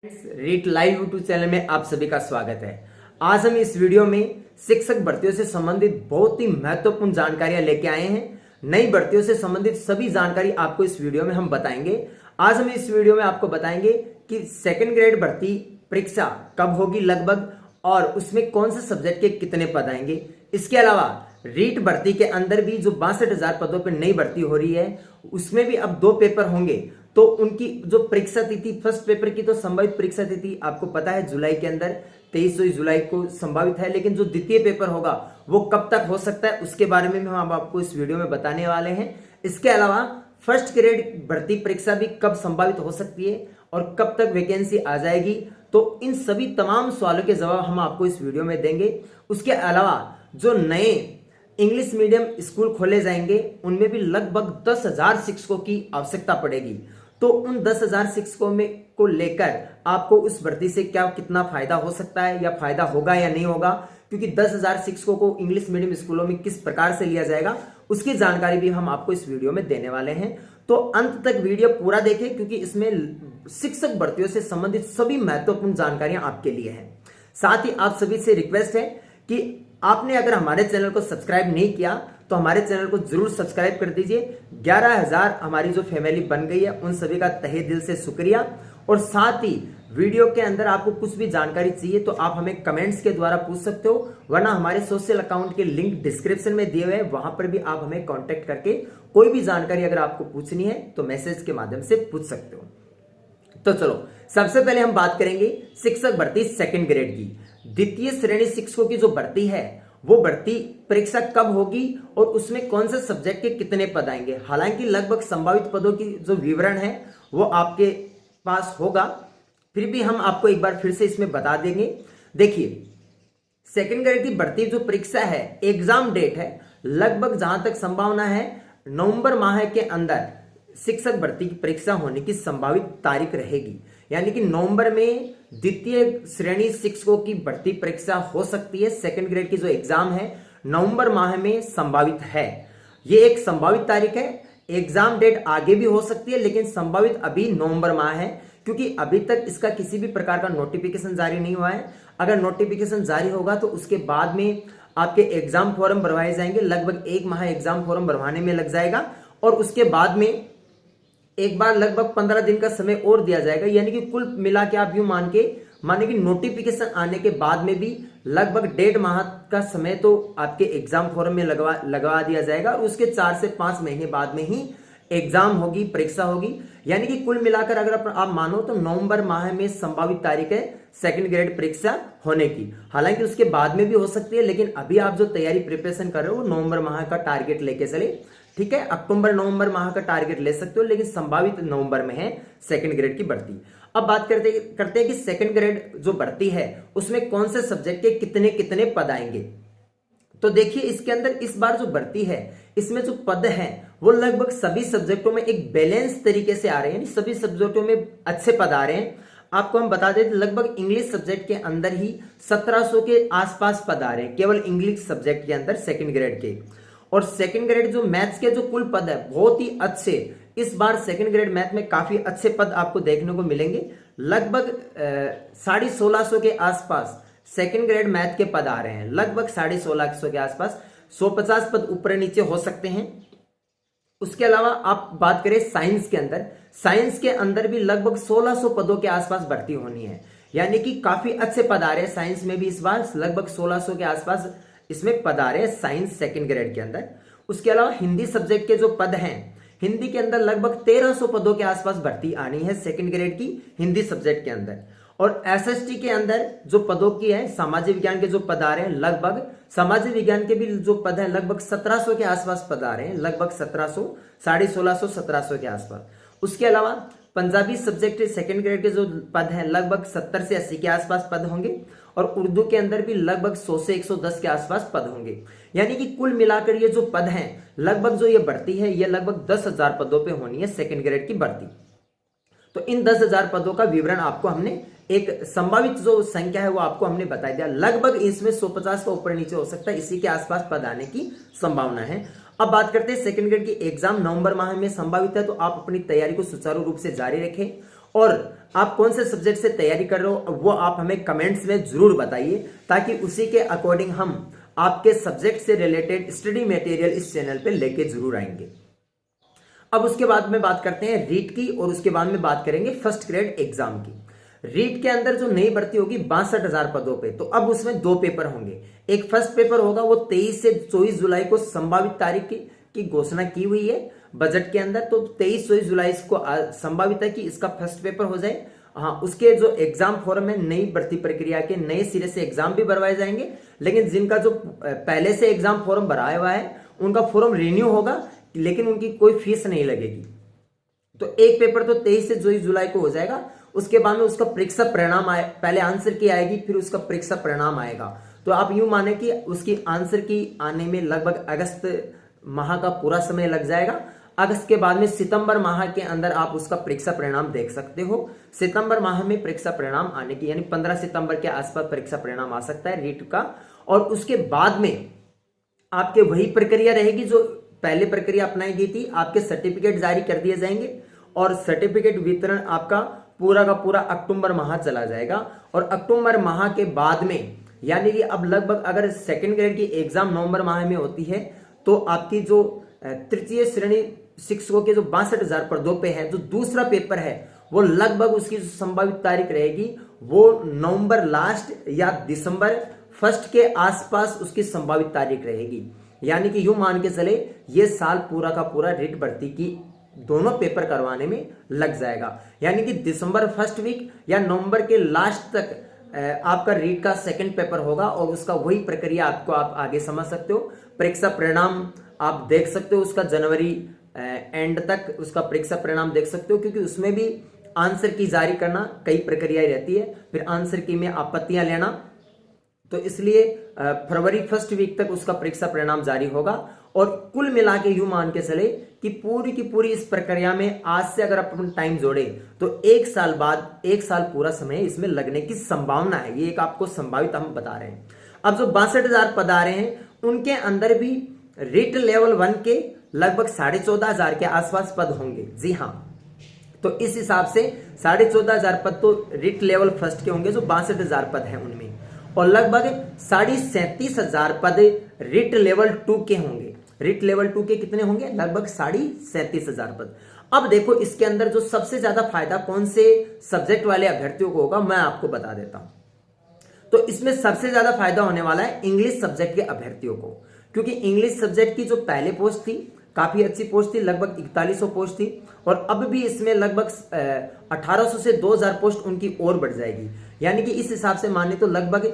REET live YouTube channel में आप सभी का स्वागत है। आज हम इस वीडियो में शिक्षक भर्तियों से संबंधित बहुत ही महत्वपूर्ण जानकारियां लेके आए हैं। नई भर्तियों से संबंधित सभी जानकारी आपको इस वीडियो में हम बताएंगे। आज हम इस वीडियो में आपको बताएंगे कि सेकंड ग्रेड भर्ती परीक्षा कब होगी लगभग, और उसमें कौन से सब्जेक्ट के कितने पद आएंगे। इसके अलावा रीट भर्ती के अंदर भी जो 62,000 पदों पर नई भर्ती हो रही है, उसमें भी अब 2 पेपर होंगे। तो उनकी जो परीक्षा तिथि, फर्स्ट पेपर की तो संभावित परीक्षा तिथि आपको पता है जुलाई के अंदर 23 जुलाई को संभावित है, लेकिन जो द्वितीय पेपर होगा वो कब तक हो सकता है उसके बारे में हम आपको इस वीडियो में बताने वाले हैं। इसके अलावा फर्स्ट ग्रेड भर्ती परीक्षा भी कब संभावित हो सकती है और कब तक वैकेंसी आ जाएगी, तो इन सभी तमाम सवालों के जवाब हम आपको इस वीडियो में देंगे। उसके अलावा जो नए इंग्लिश मीडियम स्कूल खोले जाएंगे उनमें भी लगभग 10,000 शिक्षकों की आवश्यकता पड़ेगी। तो उन 10,000 शिक्षकों में को लेकर आपको उस भर्ती से क्या कितना फायदा हो सकता है या फायदा होगा या नहीं होगा, क्योंकि 10,000 शिक्षकों को इंग्लिश मीडियम स्कूलों में किस प्रकार से लिया जाएगा उसकी जानकारी भी हम आपको इस वीडियो में देने वाले हैं। तो अंत तक वीडियो पूरा देखें, क्योंकि इसमें शिक्षक भर्तियों से संबंधित सभी महत्वपूर्ण जानकारियां आपके लिए हैं। साथ ही आप सभी से रिक्वेस्ट है कि आपने अगर हमारे चैनल को सब्सक्राइब नहीं किया तो हमारे चैनल को जरूर सब्सक्राइब कर दीजिए। 11,000 हमारी जो फैमिली बन गई है उन सभी का तहे दिल से शुक्रिया। और साथ ही वीडियो के अंदर आपको कुछ भी जानकारी चाहिए तो आप हमें कमेंट्स के द्वारा पूछ सकते हो, वरना हमारे सोशल अकाउंट के लिंक डिस्क्रिप्शन में दिए हुए हैं, वहां पर भी आप हमें कांटेक्ट करके कोई भी जानकारी अगर आपको पूछनी है तो मैसेज के माध्यम से पूछ सकते हो। तो चलो सबसे पहले हम बात करेंगे शिक्षक भर्ती सेकंड ग्रेड की। द्वितीय श्रेणी शिक्षकों की जो भर्ती है वो भर्ती परीक्षा कब होगी और उसमें कौन से सब्जेक्ट के कितने पद आएंगे। हालांकि लगभग संभावित पदों की जो विवरण है वो आपके पास होगा, फिर भी हम आपको एक बार फिर से इसमें बता देंगे। देखिए, सेकंड ग्रेड की भर्ती जो परीक्षा है, एग्जाम डेट है लगभग, जहां तक संभावना है नवंबर माह के अंदर शिक्षक भर्ती की परीक्षा होने की संभावित तारीख रहेगी। यानी कि नवंबर में द्वितीय श्रेणी शिक्षकों की भर्ती परीक्षा हो सकती है। सेकंड ग्रेड की जो एग्जाम है नवंबर माह में संभावित है। ये एक संभावित तारीख है। एग्जाम डेट आगे भी हो सकती है, लेकिन संभावित अभी नवंबर माह है, क्योंकि अभी तक इसका किसी भी प्रकार का नोटिफिकेशन जारी नहीं हुआ है। अगर नोटिफिकेशन जारी होगा तो उसके बाद में आपके एग्जाम फॉर्म भरवाए जाएंगे। लगभग 1 माह एग्जाम फॉर्म भरवाने में लग जाएगा और उसके बाद में एक बार लगभग 15 दिन का समय और दिया जाएगा। यानी कि कुल मिला के आप यूं माने कि नोटिफिकेशन आने के बाद में भी लगभग 1.5 माह का समय तो आपके एग्जाम फॉर्म में लगवा दिया जाएगा और उसके 4 से 5 महीने बाद में ही एग्जाम होगी, परीक्षा होगी। यानी कि कुल मिलाकर अगर आप मानो तो नवंबर माह में संभावित तारीख है सेकंड ग्रेड परीक्षा होने की। हालांकि उसके बाद में भी हो सकती है, लेकिन अभी आप जो तैयारी प्रिपरेशन कर रहे हो नवंबर माह का टारगेट लेके चले, ठीक है। अक्टूबर नवंबर माह का टारगेट ले सकते हो, लेकिन संभावित नवंबर में है सेकंड ग्रेड की भर्ती। अब बात करते हैं कि सेकंड ग्रेड जो भर्ती है उसमें कौन से सब्जेक्ट के कितने कितने पद आएंगे। तो देखिए, इसके अंदर इस बार जो भर्ती है इसमें जो पद हैं वो लगभग सभी सब्जेक्टों में एक बैलेंस तरीके से आ रहे हैं, यानी सभी सब्जेक्टों में अच्छे पद आ रहे हैं। आपको हम बता दें लगभग इंग्लिश सब्जेक्ट के अंदर ही 1700 के आसपास पद आ रहे हैं, केवल इंग्लिश सब्जेक्ट के अंदर सेकंड ग्रेड के। और सेकंड ग्रेड जो मैथ्स के जो कुल पद है बहुत ही अच्छे, इस बार सेकंड ग्रेड मैथ में काफी अच्छे पद आपको देखने को मिलेंगे। लगभग 1650 के आसपास सेकंड ग्रेड मैथ के पद आ रहे हैं, लगभग 1650 के आसपास। 150 पद ऊपर नीचे हो सकते हैं। उसके अलावा आप बात करें साइंस के अंदर भी लगभग 1600 पदों के आसपास भर्ती होनी है। यानी कि काफी अच्छे पद आ रहे हैं साइंस में भी इस बार, लगभग 1600 के आसपास इसमें पद आ रहे हैं साइंस सेकंड ग्रेड के अंदर। उसके अलावा हिंदी सब्जेक्ट के जो पद हैं, हिंदी के अंदर लगभग 1300 पदों के आसपास भर्ती आनी है सेकंड ग्रेड की हिंदी सब्जेक्ट के अंदर। और एसएसटी के अंदर जो पदों की है, सामाजिक विज्ञान के जो पद आ रहे हैं, लगभग सामाजिक विज्ञान के भी जो पद है लगभग 1700 के आसपास पद आ रहे हैं, लगभग 1700, 1650, 1700 के आसपास। उसके अलावा पंजाबी सब्जेक्ट सेकंड ग्रेड के जो पद हैं लगभग 70 से 80 के आसपास पद होंगे। और उर्दू के अंदर भी लगभग 100 से 110 के आसपास पद होंगे। यानी कि कुल मिलाकर ये जो पद हैं लगभग जो ये भर्ती है ये लगभग 10,000 पदों पे होनी है सेकंड ग्रेड की भर्ती। तो इन 10,000 पदों का विवरण आपको हमने, एक संभावित जो संख्या है वो आपको हमने बता दिया। लगभग इसमें 150 का ऊपर नीचे हो सकता है, इसी के आसपास पद आने की संभावना है। अब बात करते हैं सेकंड ग्रेड की एग्जाम नवंबर माह में संभावित है, तो आप अपनी तैयारी को सुचारू रूप से जारी रखें और आप कौन से सब्जेक्ट से तैयारी कर रहे हो वो आप हमें कमेंट्स में जरूर बताइए, ताकि उसी के अकॉर्डिंग हम आपके सब्जेक्ट से रिलेटेड स्टडी मटेरियल इस चैनल पे लेके जरूर आएंगे। अब उसके बाद में बात करते हैं रीट की, और उसके बाद में बात करेंगे फर्स्ट ग्रेड एग्जाम की। रीट के अंदर जो नई भर्ती होगी 62,000 पदों पे, तो अब उसमें 2 पेपर होंगे। एक फर्स्ट पेपर होगा, वो 23 से 24 जुलाई को संभावित तारीख की घोषणा की हुई है बजट के अंदर, तो 23-24 जुलाई को संभावित है कि इसका फर्स्ट पेपर हो जाए। हाँ, उसके जो एग्जाम फॉर्म है नई भर्ती प्रक्रिया के नए सिरे से एग्जाम भी भरवाए जाएंगे, लेकिन जिनका जो पहले से एग्जाम फॉर्म भराया हुआ है उनका फॉर्म रिन्यू होगा, लेकिन उनकी कोई फीस नहीं लगेगी। तो एक पेपर तो 23 से 24 जुलाई को हो जाएगा। उसके बाद में उसका परीक्षा परिणाम आए, पहले आंसर की आएगी, फिर उसका परीक्षा परिणाम आएगा। तो आप यूं माने कि उसकी आंसर की आने में लगभग अगस्त माह का पूरा समय लग जाएगा। अगस्त के बाद में सितंबर माह के अंदर आप उसका परीक्षा परिणाम देख सकते हो। सितंबर माह में परीक्षा परिणाम आने की, यानी 15 सितंबर के आसपास परीक्षा परिणाम आ सकता है रीट का। और उसके बाद में आपके वही प्रक्रिया रहेगी जो पहले प्रक्रिया अपनाई गई थी। आपके सर्टिफिकेट जारी कर दिए जाएंगे और सर्टिफिकेट वितरण आपका पूरा का पूरा अक्टूबर माह चला जाएगा। और अक्टूबर माह के बाद में, यानी कि अब लगभग अगर सेकंड ग्रेड की एग्जाम नवंबर माह में होती है, तो आपकी जो तृतीय श्रेणी शिक्षकों के जो 62,000 पदों पे है, जो दूसरा पेपर है वो लगभग उसकी जो संभावित तारीख रहेगी वो नवंबर लास्ट या दिसंबर फर्स्ट के आसपास उसकी संभावित तारीख रहेगी। यानी कि यूं मान के चले ये साल पूरा का पूरा रीट भर्ती की दोनों पेपर करवाने में लग जाएगा। यानी कि दिसंबर फर्स्ट वीक या नवंबर के लास्ट तक आपका रीट का सेकंड पेपर होगा, और उसका वही प्रक्रिया आपको आप आगे समझ सकते हो। परीक्षा परिणाम आप देख सकते हो, उसका जनवरी एंड तक उसका परीक्षा परिणाम देख सकते हो, क्योंकि उसमें भी आंसर की जारी करना कई प्रक्रियाएं रहती है, फिर आंसर की में आपत्तियां लेना, तो इसलिए फरवरी फर्स्ट वीक तक उसका परीक्षा परिणाम जारी होगा। और कुल मिला के यूं मान के चले कि पूरी की पूरी इस प्रक्रिया में आज से अगर अपन टाइम जोड़े तो 1 साल बाद 1 साल पूरा समय इसमें लगने की संभावना है। ये एक आपको संभावित हम बता रहे हैं। अब जो 62,000 पद आ रहे हैं उनके अंदर भी रीट लेवल 1 के लगभग 14,500 के आसपास पद होंगे। जी हाँ, तो इस हिसाब से 14,500 पद तो रीट लेवल फर्स्ट के होंगे जो 62,000 पद हैं उनमें, और लगभग 37,500 पद रीट लेवल 2 के होंगे। रीट लेवल 2 के कितने होंगे? लगभग 37,500 पद। अब देखो इसके अंदर जो सबसे ज्यादा फायदा कौन से सब्जेक्ट वाले अभ्यर्थियों को होगा मैं आपको बता देता हूं। तो इसमें सबसे ज्यादा फायदा होने वाला है इंग्लिश सब्जेक्ट के अभ्यर्थियों को, क्योंकि इंग्लिश सब्जेक्ट की जो पहले पोस्ट थी काफी अच्छी पोस्ट थी, लगभग 4100 पोस्ट थी, और अब भी इसमें लगभग 1800 से 2000 पोस्ट उनकी और बढ़ जाएगी। यानी कि इस हिसाब से माने तो लगभग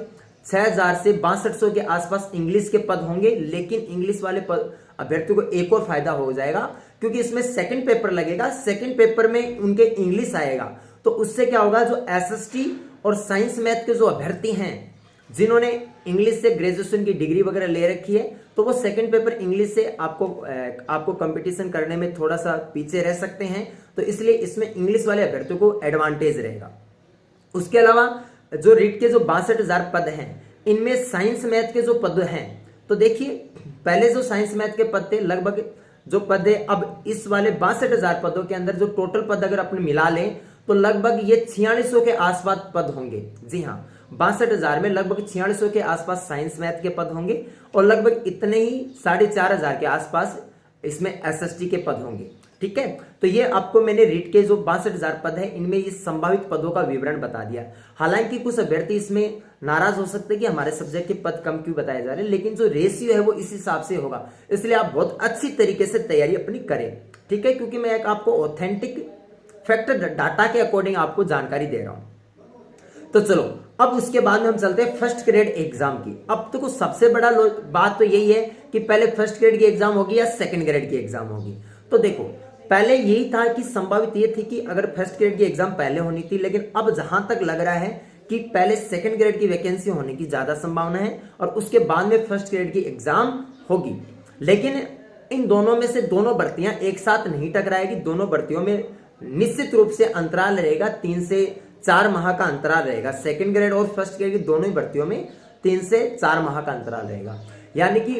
6000 से 6200 के आसपास इंग्लिश के पद होंगे। लेकिन इंग्लिश वाले अभ्यर्थियों को एक और फायदा हो जाएगा, क्योंकि इसमें सेकंड पेपर लगेगा, सेकंड पेपर में उनके इंग्लिश आएगा, तो उससे क्या होगा, जो एसएसटी और साइंस मैथ के जो अभ्यर्थी हैं जिन्होंने इंग्लिश से ग्रेजुएशन की डिग्री वगैरह ले रखी है, तो वो सेकंड पेपर इंग्लिश से आपको कंपटीशन करने में थोड़ा सा पीछे रह सकते हैं। तो इसलिए इसमें इंग्लिश वाले अभ्यर्थियों को एडवांटेज रहेगा। उसके अलावा जो रीट के जो 62,000 पद हैं इनमें साइंस मैथ के जो पद हैं, तो देखिए पहले जो साइंस मैथ के पद थे लगभग जो पद है, अब इस वाले 62,000 पदों के अंदर जो टोटल पद अगर अपन मिला लें तो लगभग ये 4600 के आसपास पद होंगे। जी हाँ, 62,000 में लगभग 4600 के आसपास साइंस मैथ के पद होंगे, और लगभग इतने ही 4,500 के आसपास इसमें एसएसटी के पद होंगे। ठीक है, तो ये आपको मैंने रीट के जो 62,000 पद है इनमें ये संभावित पदों का विवरण बता दिया। हालांकि कुछ अभ्यर्थी इसमें नाराज हो सकते हैं कि हमारे सब्जेक्ट के पद कम क्यों बताए जा रहे हैं, लेकिन जो रेशियो है वो इस हिसाब से होगा, इसलिए आप बहुत अच्छी तरीके से तैयारी अपनी करें। ठीक है, क्योंकि मैं एक आपको ऑथेंटिक फैक्ट डाटा के अकॉर्डिंग आपको जानकारी दे रहा हूं। तो चलो अब उसके बाद में हम चलते हैं फर्स्ट ग्रेड एग्जाम की। अब तो कुछ सबसे बड़ा बात तो यही है कि पहले फर्स्ट ग्रेड की एग्जाम होगी या सेकंड ग्रेड की एग्जाम होगी। तो देखो पहले यही था कि संभावित ये थी कि अगर फर्स्ट ग्रेड की एग्जाम पहले होनी थी, लेकिन अब जहां तक लग रहा है कि पहले सेकंड ग्रेड की वैकेंसी होने की ज्यादा संभावना है और उसके बाद में फर्स्ट ग्रेड की एग्जाम होगी। लेकिन इन दोनों में से दोनों भर्तियां एक साथ नहीं टकराएगी। दोनों भर्तियों में निश्चित रूप से अंतराल रहेगा, 3 से 4 माह का अंतराल रहेगा। सेकंड ग्रेड और फर्स्ट ग्रेड की दोनों ही भर्तियों में 3 से 4 माह का अंतराल रहेगा। यानी कि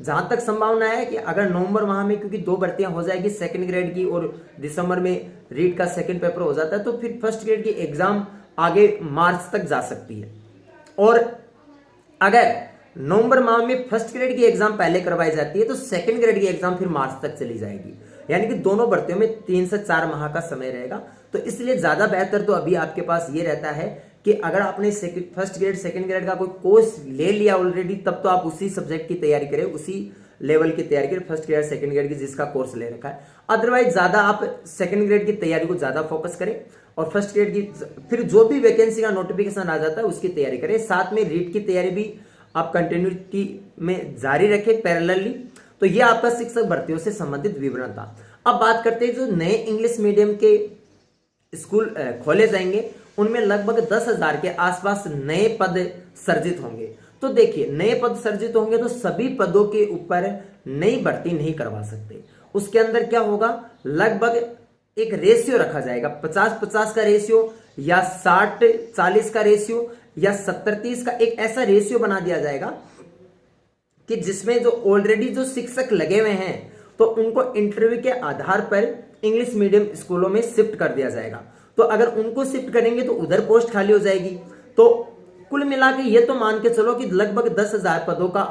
जहां तक संभावना है कि अगर नवंबर माह में, क्योंकि 2 भर्तियां हो जाएगी सेकंड ग्रेड की और दिसंबर में रीट का सेकंड पेपर हो जाता है, तो फिर फर्स्ट ग्रेड की एग्जाम आगे मार्च तक जा सकती है। और अगर नवंबर माह में फर्स्ट ग्रेड की एग्जाम पहले करवाई जाती है तो सेकंड ग्रेड की एग्जाम फिर मार्च तक चली जाएगी, यानी कि दोनों भर्तियों में 3 से 4 माह का समय रहेगा। तो इसलिए ज्यादा बेहतर तो अभी आपके पास ये रहता है कि अगर आपने फर्स्ट ग्रेड सेकंड ग्रेड का कोई कोर्स ले लिया ऑलरेडी, तब तो आप उसी सब्जेक्ट की तैयारी करें, उसी लेवल की तैयारी करें, फर्स्ट ग्रेड सेकंड ग्रेड की जिसका कोर्स ले रखा है। अदरवाइज ज्यादा आप सेकंड ग्रेड की तैयारी को ज्यादा फोकस करें और फर्स्ट ग्रेड की फिर जो भी वैकेंसी का नोटिफिकेशन आ जाता है उसकी तैयारी करें। साथ में रीट की तैयारी भी आप कंटिन्यूटी में जारी रखें पैरेलली। तो ये आपका शिक्षक भर्तियों से संबंधित विवरण था। अब बात करते हैं जो नए इंग्लिश मीडियम के स्कूल खोले जाएंगे, उनमें लगभग 10,000 के आसपास नए पद सर्जित होंगे। तो देखिए, नए पद सर्जित होंगे तो सभी पदों के ऊपर नई भर्ती नहीं करवा सकते। उसके अंदर क्या होगा, लगभग एक रेशियो रखा जाएगा, 50-50 का रेशियो या 60-40 का रेशियो या 70-30 का एक ऐसा रेशियो बना दिया जाएगा कि जिसमें जो ऑलरेडी जो शिक्षक लगे हुए हैं तो उनको इंटरव्यू के आधार पर इंग्लिश मीडियम स्कूलों में शिफ्ट कर दिया जाएगा। तो अगर उनको शिफ्ट करेंगे तो उधर पोस्ट खाली हो जाएगी। तो कुल मिला के ये तो मान के चलो कि लगभग 10,000 पदों का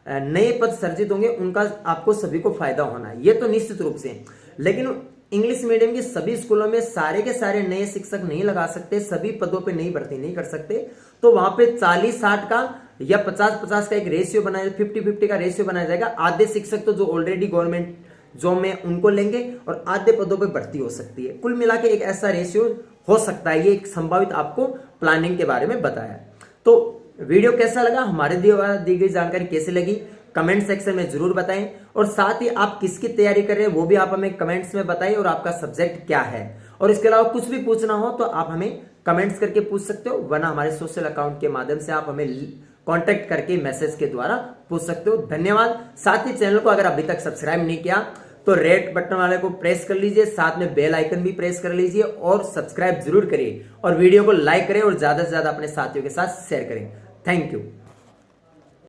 नए पद सर्जित होंगे, उनका आपको सभी को फायदा होना है, ये तो निश्चित रूप से। लेकिन इंग्लिश मीडियम के सभी स्कूलों में सारे के सारे नए शिक्षक नहीं लगा सकते, सभी पदों पे नई भर्ती नहीं कर सकते। तो वहां पे 40-60 का या 50-50 का एक रेशियो बनाया, 50-50 का रेशियो बनाया जाएगा। आधे शिक्षक तो जो ऑलरेडी गवर्नमेंट जॉब में उनको लेंगे और आधे पदों पे भर्ती हो सकती है। कुल मिला के एक ऐसा रेशियो हो सकता है, ये एक संभावित आपको प्लानिंग के बारे में बताया। तो वीडियो कैसा लगा, हमारे दी गई जानकारी कैसी लगी, कमेंट सेक्शन में जरूर बताएं। और साथ ही आप किसकी तैयारी कर रहे हैं वो भी आप हमें कमेंट्स में बताएं, और आपका सब्जेक्ट क्या है। और इसके अलावा कुछ भी पूछना हो तो आप हमें कमेंट्स करके पूछ सकते हो, वरना हमारे सोशल अकाउंट के माध्यम से आप हमें कांटेक्ट करके मैसेज के द्वारा पूछ सकते हो। धन्यवाद। साथ ही चैनल को अगर अभी तक सब्सक्राइब नहीं किया तो रेड बटन वाले को प्रेस कर लीजिए, साथ में बेल आइकन भी प्रेस कर लीजिए और सब्सक्राइब जरूर करिए और वीडियो को लाइक करें और ज्यादा से ज्यादा अपने साथियों के साथ शेयर करें। Thank you.